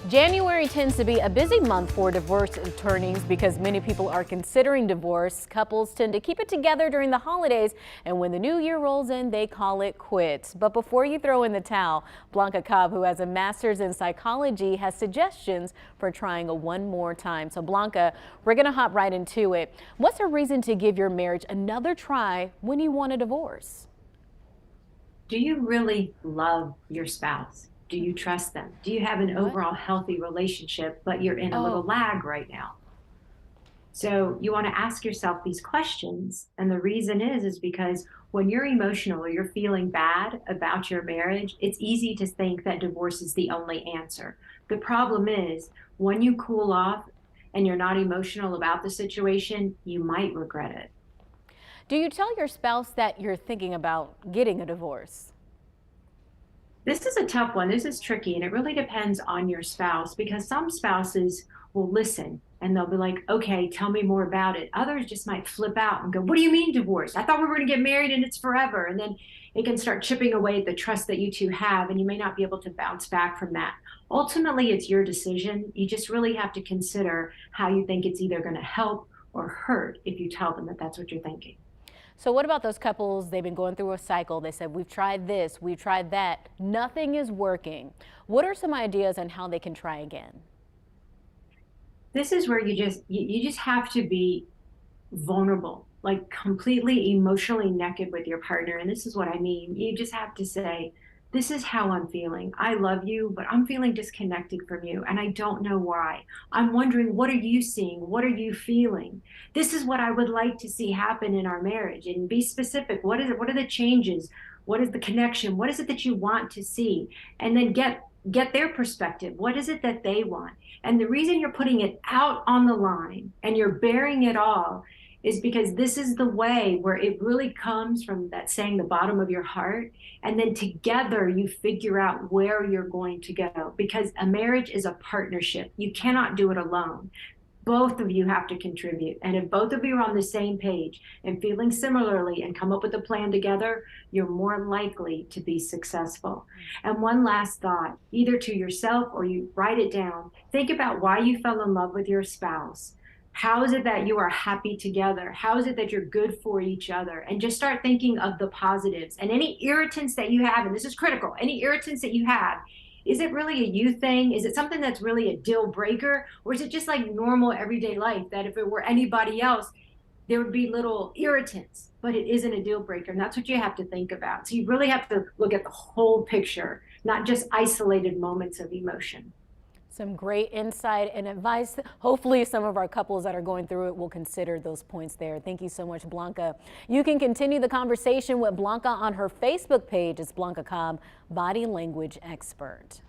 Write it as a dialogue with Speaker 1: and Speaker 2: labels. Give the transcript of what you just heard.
Speaker 1: January tends to be a busy month for divorce attorneys because many people are considering divorce. Couples tend to keep it together during the holidays, and when the new year rolls in, they call it quits. But before you throw in the towel, Blanca Cobb, who has a master's in psychology, has suggestions for trying one more time. So Blanca, we're going to hop right into it. What's a reason to give your marriage another try when you want a divorce?
Speaker 2: Do you really love your spouse? Do you trust them? Do you have an
Speaker 1: What?
Speaker 2: overall healthy relationship, but you're in a little
Speaker 1: Oh,
Speaker 2: lag right now? So you want to ask yourself these questions. And the reason is because when you're emotional or you're feeling bad about your marriage, it's easy to think that divorce is the only answer. The problem is when you cool off and you're not emotional about the situation, you might regret it.
Speaker 1: do you tell your spouse that you're thinking about getting a divorce?
Speaker 2: This is a tough one. This is tricky, and it really depends on your spouse because some spouses will listen and they'll be like, okay, tell me more about it. Others just might flip out and go, what do you mean divorce? I thought we were going to get married and it's forever. And then it can start chipping away at the trust that you two have, and you may not be able to bounce back from that. Ultimately, it's your decision. You just really have to consider how you think it's either going to help or hurt if you tell them that that's what you're thinking.
Speaker 1: So what about those couples? They've been going through a cycle. They said, we've tried this, we've tried that. Nothing is working. What are some ideas on how they can try again?
Speaker 2: This is where you just have to be vulnerable, like completely emotionally naked with your partner. And this is what I mean. You just have to say, this is how I'm feeling. I love you, but I'm feeling disconnected from you. And I don't know why. I'm wondering, what are you seeing? What are you feeling? This is what I would like to see happen in our marriage. And be specific. What is it? What are the changes? What is the connection? What is it that you want to see? And then get their perspective. What is it that they want? And the reason you're putting it out on the line and you're bearing it all is because this is the way where it really comes from that saying the bottom of your heart. And then together you figure out where you're going to go, because a marriage is a partnership. You cannot do it alone. Both of you have to contribute. And if both of you are on the same page and feeling similarly and come up with a plan together, you're more likely to be successful. And one last thought, either to yourself or you write it down. Think about why you fell in love with your spouse. How is it that you are happy together? How is it that you're good for each other? And just start thinking of the positives and any irritants that you have. And this is critical. Any irritants that you have, is it really a you thing? Is it something that's really a deal breaker? Or is it just like normal everyday life that if it were anybody else, there would be little irritants, but it isn't a deal breaker? And that's what you have to think about. So you really have to look at the whole picture, not just isolated moments of emotion.
Speaker 1: Some great insight and advice. Hopefully some of our couples that are going through it will consider those points there. Thank you so much, Blanca. You can continue the conversation with Blanca on her Facebook page. It's Blanca Cobb, body language expert.